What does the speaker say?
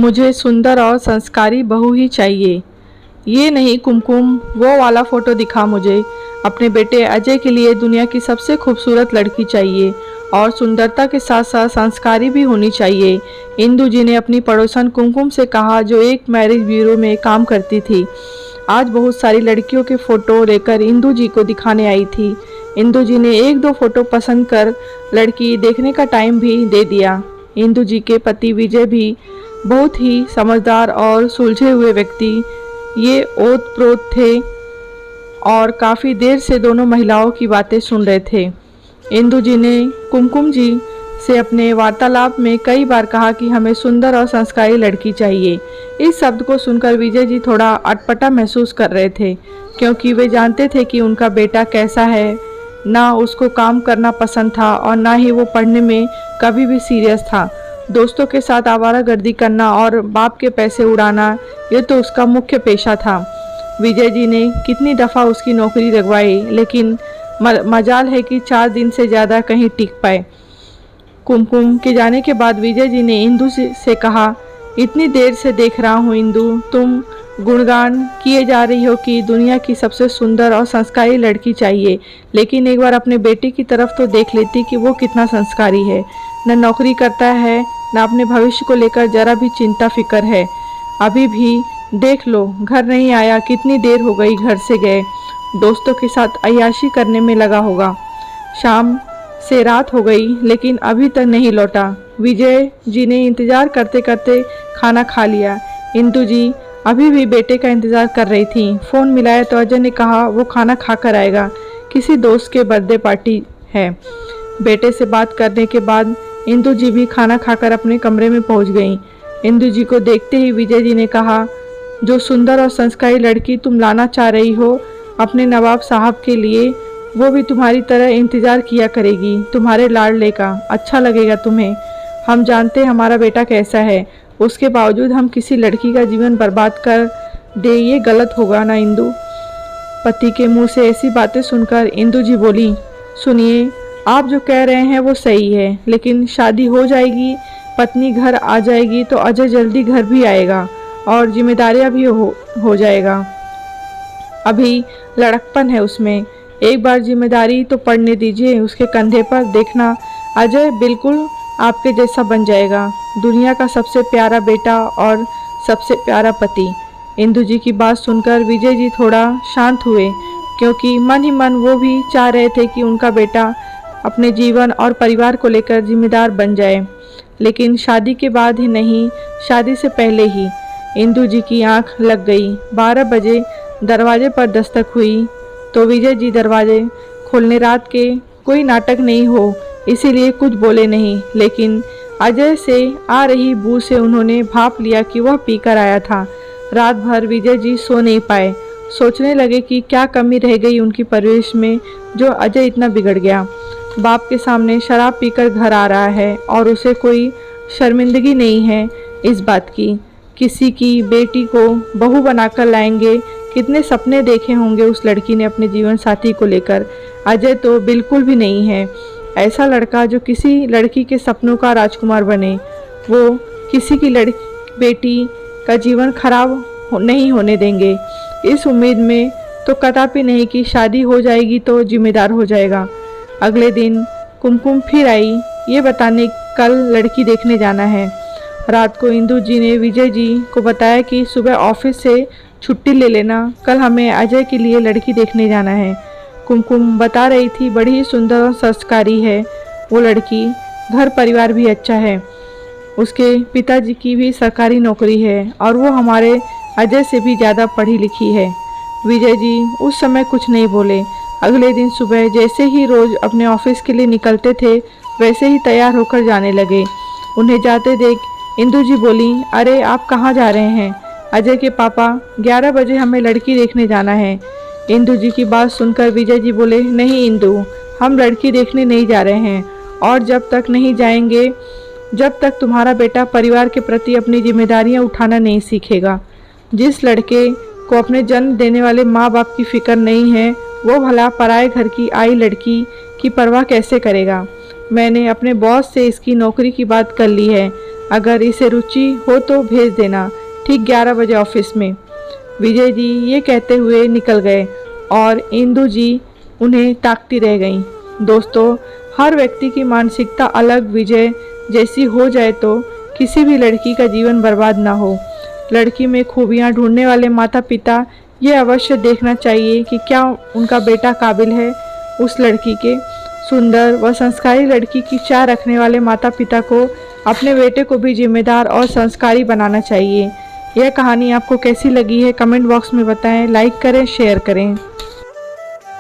मुझे सुंदर और संस्कारी बहू ही चाहिए। ये नहीं कुमकुम, वो वाला फोटो दिखा मुझे। अपने बेटे अजय के लिए दुनिया की सबसे खूबसूरत लड़की चाहिए और सुंदरता के साथ साथ संस्कारी भी होनी चाहिए। इंदु जी ने अपनी पड़ोसन कुमकुम से कहा, जो एक मैरिज ब्यूरो में काम करती थी। आज बहुत सारी लड़कियों के फोटो लेकर इंदु जी को दिखाने आई थी। इंदु जी ने एक दो फोटो पसंद कर लड़की देखने का टाइम भी दे दिया। इंदु जी के पति विजय भी बहुत ही समझदार और सुलझे हुए व्यक्ति ये ओत प्रोत थे और काफ़ी देर से दोनों महिलाओं की बातें सुन रहे थे। इंदु जी ने कुमकुम जी से अपने वार्तालाप में कई बार कहा कि हमें सुंदर और संस्कारी लड़की चाहिए। इस शब्द को सुनकर विजय जी थोड़ा अटपटा महसूस कर रहे थे, क्योंकि वे जानते थे कि उनका बेटा कैसा है। ना उसको काम करना पसंद था और ना ही वो पढ़ने में कभी भी सीरियस था। दोस्तों के साथ आवारागर्दी करना और बाप के पैसे उड़ाना, ये तो उसका मुख्य पेशा था। विजय जी ने कितनी दफ़ा उसकी नौकरी लगवाई, लेकिन मजाल है कि 4 दिन से ज़्यादा कहीं टिक पाए। कुमकुम के जाने के बाद विजय जी ने इंदु से कहा, इतनी देर से देख रहा हूँ इंदु, तुम गुणगान किए जा रही हो कि दुनिया की सबसे सुंदर और संस्कारी लड़की चाहिए, लेकिन एक बार अपने बेटे की तरफ तो देख लेती कि वो कितना संस्कारी है। न नौकरी करता है, न अपने भविष्य को लेकर जरा भी चिंता फिक्र है। अभी भी देख लो, घर नहीं आया, कितनी देर हो गई घर से गए। दोस्तों के साथ अय्याशी करने में लगा होगा। शाम से रात हो गई लेकिन अभी तक नहीं लौटा। विजय जी ने इंतज़ार करते करते खाना खा लिया। इंदु जी अभी भी बेटे का इंतज़ार कर रही थी। फ़ोन मिलाया तो अजय ने कहा वो खाना खा कर आएगा, किसी दोस्त के बर्थडे पार्टी है। बेटे से बात करने के बाद इंदु जी भी खाना खाकर अपने कमरे में पहुंच गईं। इंदु जी को देखते ही विजय जी ने कहा, जो सुंदर और संस्कारी लड़की तुम लाना चाह रही हो अपने नवाब साहब के लिए, वो भी तुम्हारी तरह इंतज़ार किया करेगी, तुम्हारे लाडले का। अच्छा लगेगा तुम्हें। हम जानते हमारा बेटा कैसा है, उसके बावजूद हम किसी लड़की का जीवन बर्बाद कर दे, ये गलत होगा ना इंदु। पति के मुंह से ऐसी बातें सुनकर इंदु जी बोली, सुनिए, आप जो कह रहे हैं वो सही है, लेकिन शादी हो जाएगी, पत्नी घर आ जाएगी तो अजय जल्दी घर भी आएगा और जिम्मेदारियां भी हो जाएगा। अभी लड़कपन है उसमें, एक बार जिम्मेदारी तो पड़ने दीजिए उसके कंधे पर। देखना अजय बिल्कुल आपके जैसा बन जाएगा, दुनिया का सबसे प्यारा बेटा और सबसे प्यारा पति। इंदु जी की बात सुनकर विजय जी थोड़ा शांत हुए, क्योंकि मन ही मन वो भी चाह रहे थे कि उनका बेटा अपने जीवन और परिवार को लेकर जिम्मेदार बन जाए, लेकिन शादी के बाद ही नहीं, शादी से पहले ही। इंदु जी की आंख लग गई। 12 बजे दरवाजे पर दस्तक हुई तो विजय जी दरवाजे खोलने, रात के कोई नाटक नहीं हो इसीलिए कुछ बोले नहीं, लेकिन अजय से आ रही बू से उन्होंने भाप लिया कि वह पीकर आया था। रात भर विजय जी सो नहीं पाए। सोचने लगे कि क्या कमी रह गई उनकी परवरिश में जो अजय इतना बिगड़ गया। बाप के सामने शराब पीकर घर आ रहा है और उसे कोई शर्मिंदगी नहीं है इस बात की। किसी की बेटी को बहू बनाकर लाएंगे, कितने सपने देखे होंगे उस लड़की ने अपने जीवन साथी को लेकर। अजय तो बिल्कुल भी नहीं है ऐसा लड़का जो किसी लड़की के सपनों का राजकुमार बने। वो किसी की बेटी का जीवन खराब नहीं होने देंगे। इस उम्मीद में तो कदापि नहीं कि शादी हो जाएगी तो जिम्मेदार हो जाएगा। अगले दिन कुमकुम फिर आई, ये बताने कल लड़की देखने जाना है। रात को इंदु जी ने विजय जी को बताया कि सुबह ऑफिस से छुट्टी ले लेना, कल हमें अजय के लिए लड़की देखने जाना है। कुमकुम बता रही थी, बड़ी ही सुंदर और संस्कारी है वो लड़की, घर परिवार भी अच्छा है, उसके पिताजी की भी सरकारी नौकरी है और वो हमारे अजय से भी ज़्यादा पढ़ी लिखी है। विजय जी उस समय कुछ नहीं बोले। अगले दिन सुबह जैसे ही रोज़ अपने ऑफिस के लिए निकलते थे वैसे ही तैयार होकर जाने लगे। उन्हें जाते देख इंदु जी बोली, अरे आप कहाँ जा रहे हैं? अजय के पापा, 11 बजे हमें लड़की देखने जाना है। इंदु जी की बात सुनकर विजय जी बोले, नहीं इंदु, हम लड़की देखने नहीं जा रहे हैं और जब तक नहीं जाएंगे जब तक तुम्हारा बेटा परिवार के प्रति अपनी जिम्मेदारियां उठाना नहीं सीखेगा। जिस लड़के को अपने जन्म देने वाले माँ बाप की फिक्र नहीं है वो भला पराए घर की आई लड़की की परवाह कैसे करेगा। मैंने अपने बॉस से इसकी नौकरी की बात कर ली है। अगर इसे रुचि हो तो भेज देना, ठीक 11 बजे ऑफिस में। विजय जी ये कहते हुए निकल गए और इंदु जी उन्हें ताकती रह गईं। दोस्तों, हर व्यक्ति की मानसिकता अलग विजय जैसी हो जाए तो किसी भी लड़की का जीवन बर्बाद ना हो। लड़की में खूबियाँ ढूंढने वाले माता पिता ये अवश्य देखना चाहिए कि क्या उनका बेटा काबिल है उस लड़की के। सुंदर व संस्कारी लड़की की चाह रखने वाले माता पिता को अपने बेटे को भी जिम्मेदार और संस्कारी बनाना चाहिए। यह कहानी आपको कैसी लगी है कमेंट बॉक्स में बताएं, लाइक करें, शेयर करें।